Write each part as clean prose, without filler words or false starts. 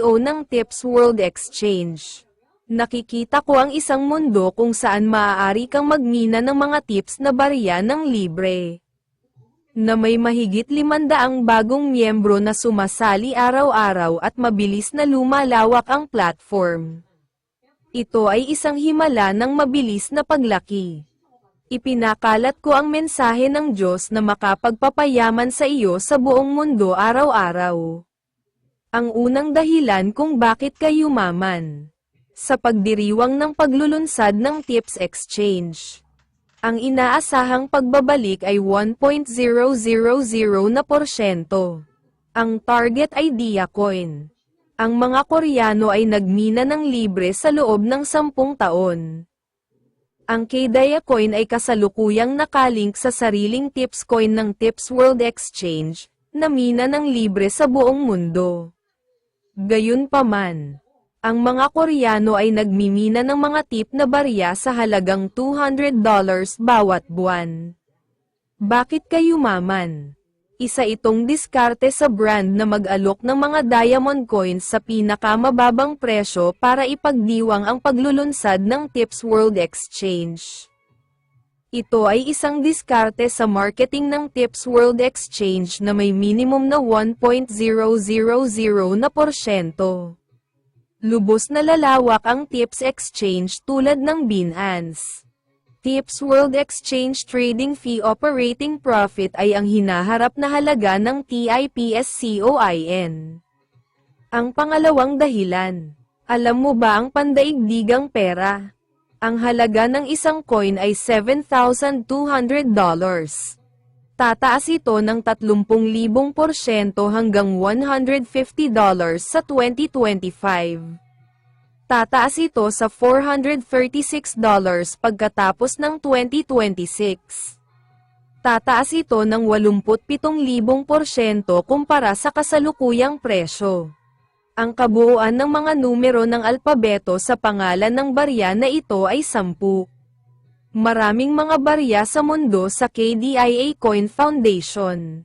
CEO ng Tips World Exchange. Nakikita ko ang isang mundo kung saan maaari kang magmina ng mga tips na barya ng libre. Na may mahigit 500 bagong miyembro na sumasali araw-araw at mabilis na lumalawak ang platform. Ito ay isang himala ng mabilis na paglaki. Ipinakalat ko ang mensahe ng Diyos na makapagpapayaman sa iyo sa buong mundo araw-araw. Ang unang dahilan kung bakit ka yumaman. Sa pagdiriwang ng paglulunsad ng Tips Exchange. Ang inaasahang pagbabalik ay 1.000%. Ang target ay Dia Coin. Ang mga Koreano ay nagmina ng libre sa loob ng 10 taon. Ang KDIA Coin ay kasalukuyang nakalink sa sariling Tips Coin ng Tips World Exchange, na mina ng libre sa buong mundo. Gayunpaman, ang mga Koreano ay nagmimina ng mga tip na barya sa halagang $200 bawat buwan. Bakit ka yumaman? Isa itong diskarte sa brand na mag-alok ng mga diamond coins sa pinakamababang presyo para ipagdiwang ang paglulunsad ng Tips World Exchange. Ito ay isang diskarte sa marketing ng Tips World Exchange na may minimum na 1.000%. Lubos na lalawak ang Tips Exchange tulad ng Binance. Tips World Exchange Trading Fee Operating Profit ay ang hinaharap na halaga ng TIPS-COIN. Ang pangalawang dahilan. Alam mo ba ang pandaigdigang pera? Ang halaga ng isang coin ay $7,200. Tataas ito ng 30,000% hanggang $150 sa 2025. Tataas ito sa $436 pagkatapos ng 2026. Tataas ito ng 87,000% kumpara sa kasalukuyang presyo. Ang kabuuan ng mga numero ng alpabeto sa pangalan ng barya na ito ay 10. Maraming mga barya sa mundo sa KDIA Coin Foundation.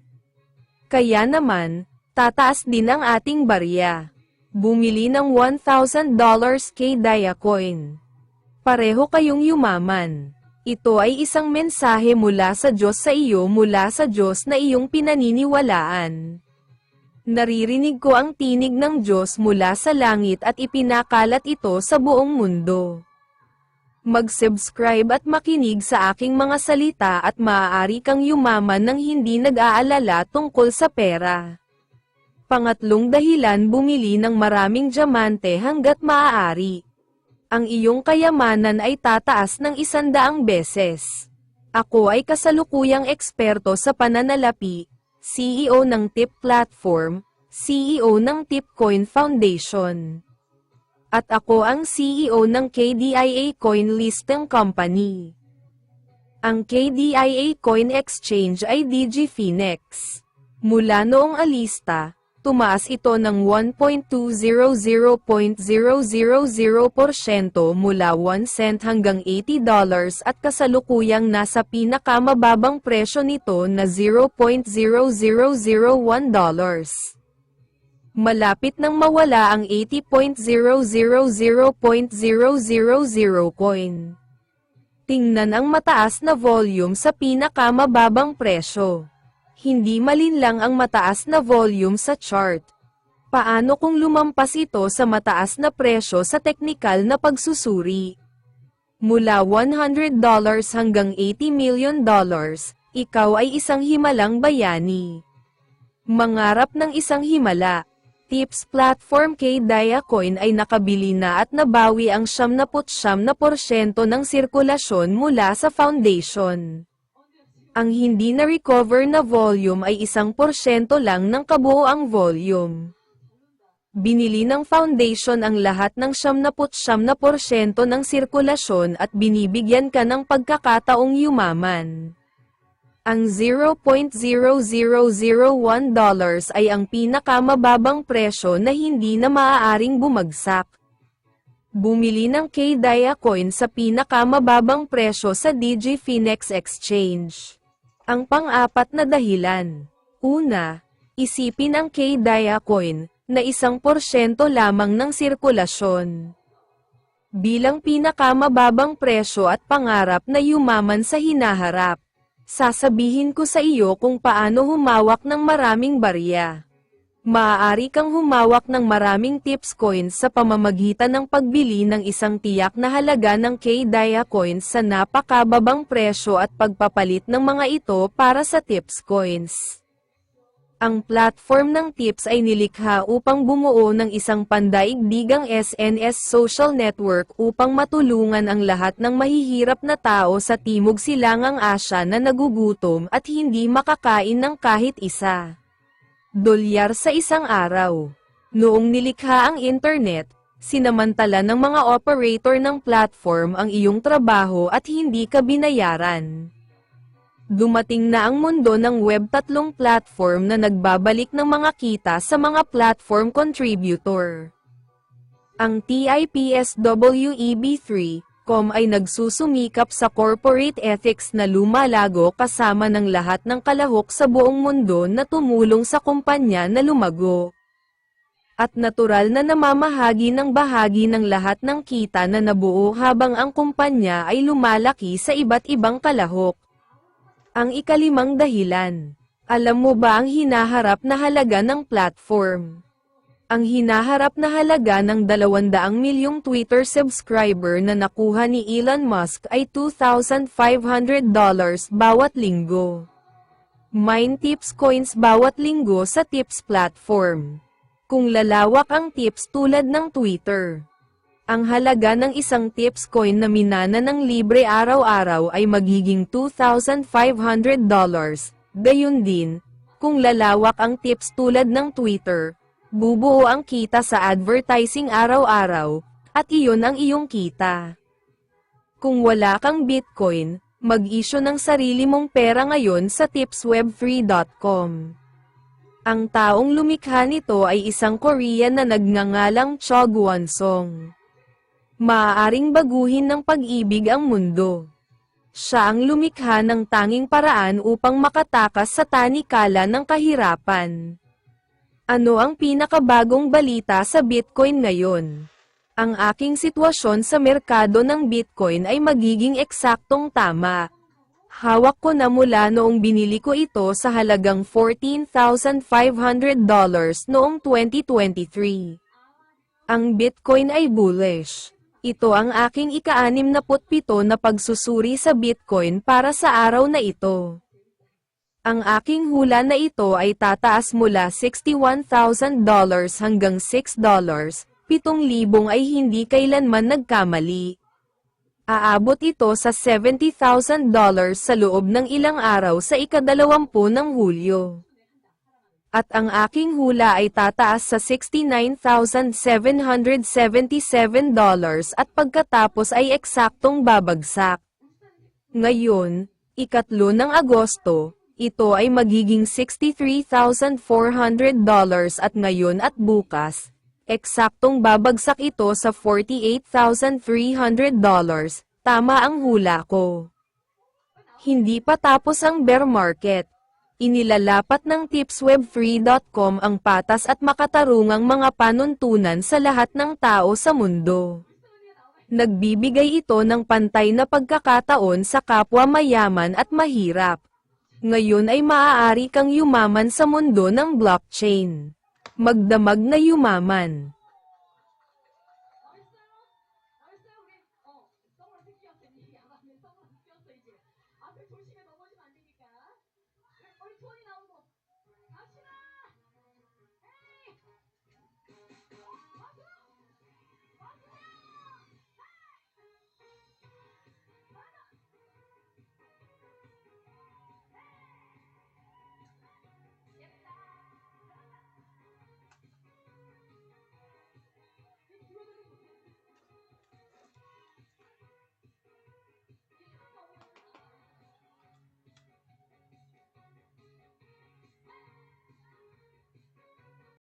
Kaya naman, tataas din ang ating barya. Bumili ng $1,000 KDIA Coin. Pareho kayong yumaman. Ito ay isang mensahe mula sa Diyos sa iyo mula sa Diyos na iyong pinaniniwalaan. Naririnig ko ang tinig ng Diyos mula sa langit at ipinakalat ito sa buong mundo. Mag-subscribe at makinig sa aking mga salita at maaari kang yumaman ng hindi nag-aalala tungkol sa pera. Pangatlong dahilan, bumili ng maraming diamante hanggat maaari. Ang iyong kayamanan ay tataas ng 100 beses. Ako ay kasalukuyang eksperto sa pananalapi, CEO ng Tip Platform, CEO ng Tipcoin Foundation. At ako ang CEO ng KDIA Coin Listing Company. Ang KDIA Coin Exchange ay DigiFinex. Mula noong alista, tumaas ito ng 1.200% mula 1 cent hanggang $80 at kasalukuyang nasa pinakamababang presyo nito na $0.0001. Malapit nang mawala ang 80.000.000 coin. Tingnan ang mataas na volume sa pinakamababang presyo. Hindi malinlang ang mataas na volume sa chart. Paano kung lumampas ito sa mataas na presyo sa teknikal na pagsusuri? Mula $100 hanggang $80 million, ikaw ay isang himalang bayani. Mangarap ng isang himala. Tips Platform KDIA Coin ay nakabili na at nabawi ang 99% ng sirkulasyon mula sa foundation. Ang hindi na-recover na volume ay 1% lang ng kabuoang volume. Binili ng foundation ang lahat ng 99% ng sirkulasyon at binibigyan ka ng pagkakataong yumaman. Ang $0.0001 ay ang pinakamababang presyo na hindi na maaaring bumagsak. Bumili ng KDIA Coin sa pinakamababang presyo sa DigiFinex Exchange. Ang pang-apat na dahilan. Una, isipin ang KDIA Coin, na 1% lamang ng sirkulasyon. Bilang pinakamababang presyo at pangarap na yumaman sa hinaharap, sasabihin ko sa iyo kung paano humawak ng maraming barya. Maaari kang humawak ng maraming tips coins sa pamamagitan ng pagbili ng isang tiyak na halaga ng K-Dia coins sa napakababang presyo at pagpapalit ng mga ito para sa tips coins. Ang platform ng tips ay nilikha upang bumuo ng isang pandaigdigang SNS social network upang matulungan ang lahat ng mahihirap na tao sa Timog Silangang Asya na nagugutom at hindi makakain ng kahit isa $1 sa isang araw. Noong nilikha ang internet, sinamantala ng mga operator ng platform ang iyong trabaho at hindi ka binayaran. Dumating na ang mundo ng Web3 platform na nagbabalik ng mga kita sa mga platform contributor. Ang TIPSWEB3.com ay nagsusumikap sa corporate ethics na lumalago kasama ng lahat ng kalahok sa buong mundo na tumulong sa kumpanya na lumago. At natural na namamahagi ng bahagi ng lahat ng kita na nabuo habang ang kumpanya ay lumalaki sa iba't ibang kalahok. Ang ikalimang dahilan. Alam mo ba ang hinaharap na halaga ng platform? Ang hinaharap na halaga ng 200 milyong Twitter subscriber na nakuha ni Elon Musk ay $2,500 bawat linggo. Mine tips coins bawat linggo sa tips platform. Kung lalawak ang tips tulad ng Twitter, ang halaga ng isang tips coin na minana ng libre araw-araw ay magiging $2,500. Gayun din, kung lalawak ang tips tulad ng Twitter, bubuo ang kita sa advertising araw-araw, at iyon ang iyong kita. Kung wala kang Bitcoin, mag-issue ng sarili mong pera ngayon sa tipsweb3.com. Ang taong lumikha nito ay isang Korean na nagngangalang Cho Gwon-song. Maaaring baguhin ng pag-ibig ang mundo. Siya ang lumikha ng tanging paraan upang makatakas sa tanikala ng kahirapan. Ano ang pinakabagong balita sa Bitcoin ngayon? Ang aking sitwasyon sa merkado ng Bitcoin ay magiging eksaktong tama. Hawak ko na mula noong binili ko ito sa halagang $14,500 noong 2023. Ang Bitcoin ay bullish. Ito ang aking ika-67 na pagsusuri sa Bitcoin para sa araw na ito. Ang aking hula na ito ay tataas mula $61,000 hanggang $6, 7,000 ay hindi kailanman nagkamali. Aabot ito sa $70,000 sa loob ng ilang araw sa ika-20 ng Hulyo. At ang aking hula ay tataas sa $69,777 at pagkatapos ay eksaktong babagsak. Ngayon, ika-3 ng Agosto, ito ay magiging $63,400 at ngayon at bukas, eksaktong babagsak ito sa $48,300, tama ang hula ko. Hindi pa tapos ang bear market. Inilalapat ng tipsweb3.com ang patas at makatarungang mga panuntunan sa lahat ng tao sa mundo. Nagbibigay ito ng pantay na pagkakataon sa kapwa mayaman at mahirap. Ngayon ay maaari kang yumaman sa mundo ng blockchain. Magdamag na yumaman.